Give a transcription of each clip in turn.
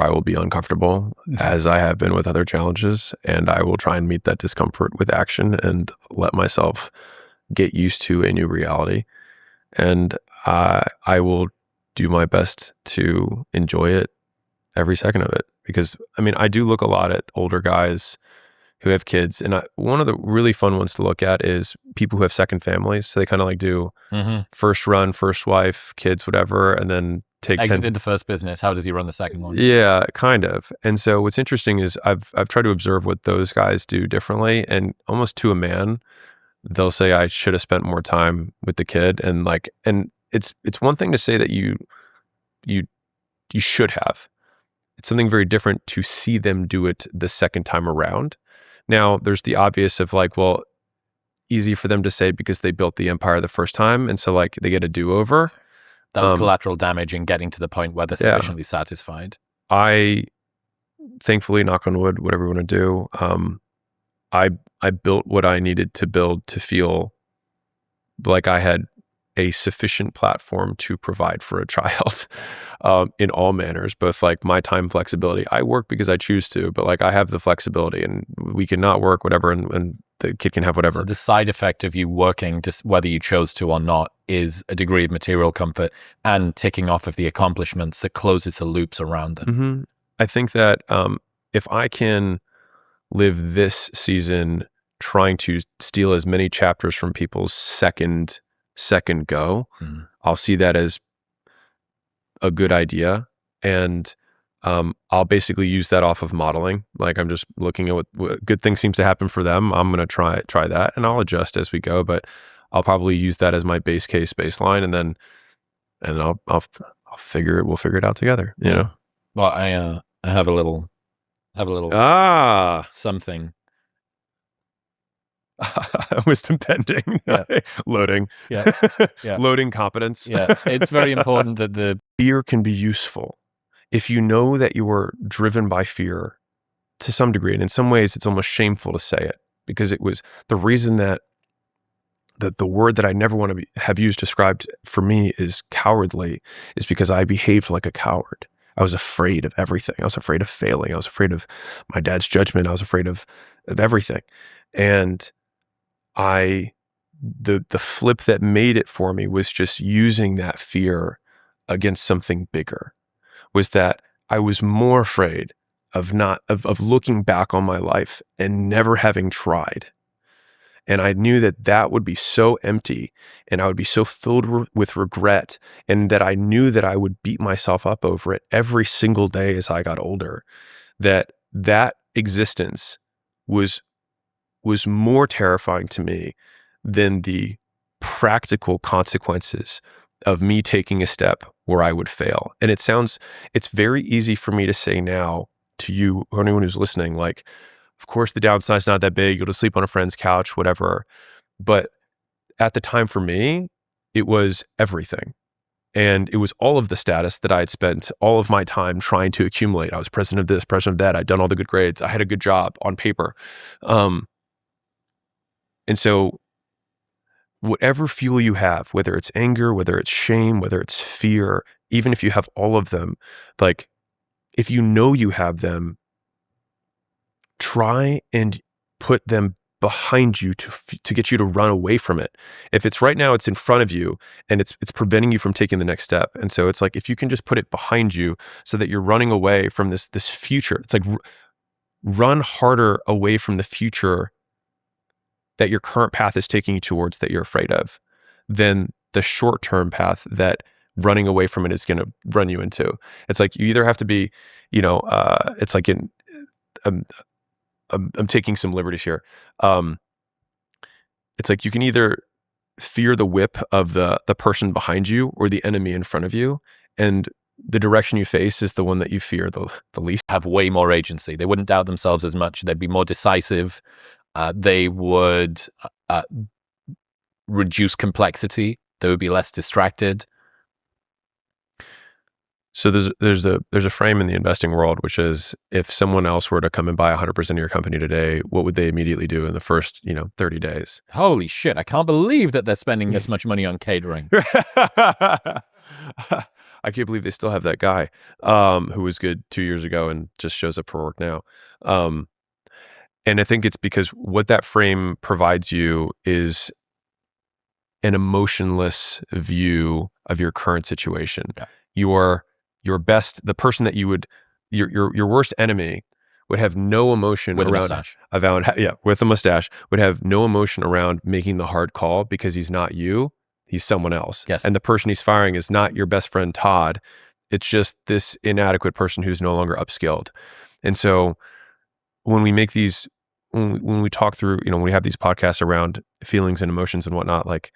I will be uncomfortable, as I have been with other challenges, and I will try and meet that discomfort with action and let myself get used to a new reality. And I will do my best to enjoy it every second of it. Because, I mean, I do look a lot at older guys who have kids, and one of the really fun ones to look at is people who have second families. So they kind of like do first run, first wife, kids, whatever, and then take exited the first business. How does he run the second one? Yeah, kind of. And so what's interesting is I've tried to observe what those guys do differently, and almost to a man, they'll say I should have spent more time with the kid, and it's one thing to say that you should have. It's something very different to see them do it the second time around. Now, there's the obvious of like, well, easy for them to say because they built the empire the first time, and so like they get a do-over. That was collateral damage in getting to the point where they're sufficiently satisfied. I, thankfully, knock on wood, whatever you want to do, I built what I needed to build to feel like I had a sufficient platform to provide for a child in all manners, both like my time flexibility. I work because I choose to, but like I have the flexibility, and we can not work, whatever, and the kid can have whatever. So the side effect of you working, just whether you chose to or not, is a degree of material comfort and ticking off of the accomplishments that closes the loops around them. I think that if I can live this season trying to steal as many chapters from people's second go, I'll see that as a good idea, and I'll basically use that off of modeling. Like I'm just looking at what good thing seems to happen for them. I'm gonna try that, and I'll adjust as we go. But I'll probably use that as my base case baseline, and then I'll figure it. We'll figure it out together. You know. Well, I have a little something. Wisdom pending. Yeah. Loading. Yeah. Loading competence. Yeah. It's very important that the fear can be useful if you know that you are driven by fear to some degree. And in some ways, it's almost shameful to say it, because it was the reason that the word that I never want to have used described for me is cowardly, is because I behaved like a coward. I was afraid of everything. I was afraid of failing. I was afraid of my dad's judgment. I was afraid of everything. And the flip that made it for me was just using that fear against something bigger, was that I was more afraid of looking back on my life and never having tried. And I knew that would be so empty, and I would be so filled with regret, and that I knew that I would beat myself up over it every single day as I got older, that existence was more terrifying to me than the practical consequences of me taking a step where I would fail. And it's very easy for me to say now to you or anyone who's listening, like, of course the downside's not that big, you'll just sleep on a friend's couch, whatever. But at the time for me, it was everything. And it was all of the status that I had spent all of my time trying to accumulate. I was president of this, president of that. I'd done all the good grades. I had a good job on paper. And so whatever fuel you have, whether it's anger, whether it's shame, whether it's fear, even if you have all of them, like if you know you have them, try and put them behind you to get you to run away from it. If it's right now, it's in front of you and it's preventing you from taking the next step. And so it's like, if you can just put it behind you so that you're running away from this future, it's like run harder away from the future that your current path is taking you towards that you're afraid of than the short-term path that running away from it is going to run you into. It's like you either have to be, it's like I'm taking some liberties here. It's like you can either fear the whip of the person behind you or the enemy in front of you, and the direction you face is the one that you fear the least. Have way more agency. They wouldn't doubt themselves as much. They'd be more decisive. They would reduce complexity. They would be less distracted. So there's a frame in the investing world, which is if someone else were to come and buy 100% of your company today, what would they immediately do in the first 30 days? Holy shit! I can't believe that they're spending this much money on catering. I can't believe they still have that guy who was good 2 years ago and just shows up for work now. Um, and I think it's because what that frame provides you is an emotionless view of your current situation. Yeah. Your best, the person that you would, your worst enemy would have no emotion With a around, mustache. with a mustache, would have no emotion around making the hard call because he's not you, he's someone else. Yes. And the person he's firing is not your best friend, Todd. It's just this inadequate person who's no longer upskilled. And so when we make these, when we talk through, when we have these podcasts around feelings and emotions and whatnot, like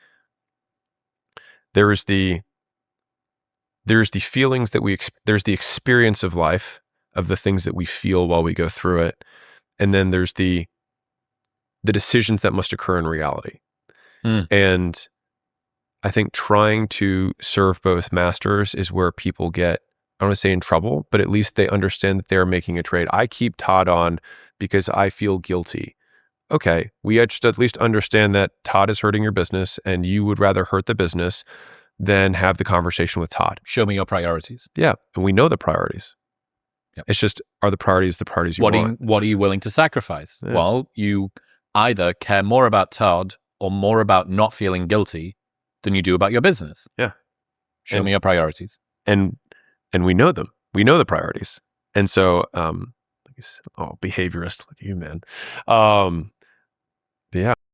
there's the feelings that there's the experience of life, of the things that we feel while we go through it. And then there's the decisions that must occur in reality. And I think trying to serve both masters is where people get, I don't want to say in trouble, but at least they understand that they're making a trade. I keep Todd on because I feel guilty. Okay, we just at least understand that Todd is hurting your business and you would rather hurt the business than have the conversation with Todd. Show me your priorities. Yeah, and we know the priorities. Yep. It's just, are the priorities you want? What are you willing to sacrifice? Yeah. Well, you either care more about Todd or more about not feeling guilty than you do about your business. Yeah. Show me your priorities. And we know them. We know the priorities. And so, behaviorist, look at you, man. But yeah.